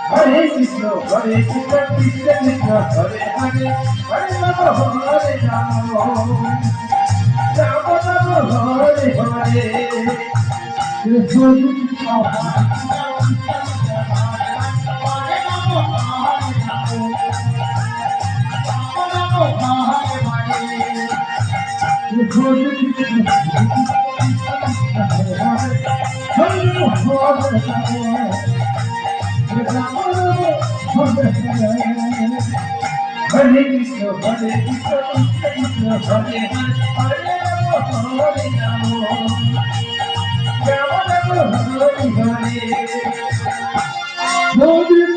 Hare Krishna, Hare Krishna, Krishna Krishna, Hare Hare, Hare Rama, Hare Rama, Rama Rama, Hare Hare. Hare Krishna, Hare Krishna, Krishna Krishna, Hare Hare, Hare Rama, Rama Rama, Hare Hare. Hare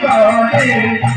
Hare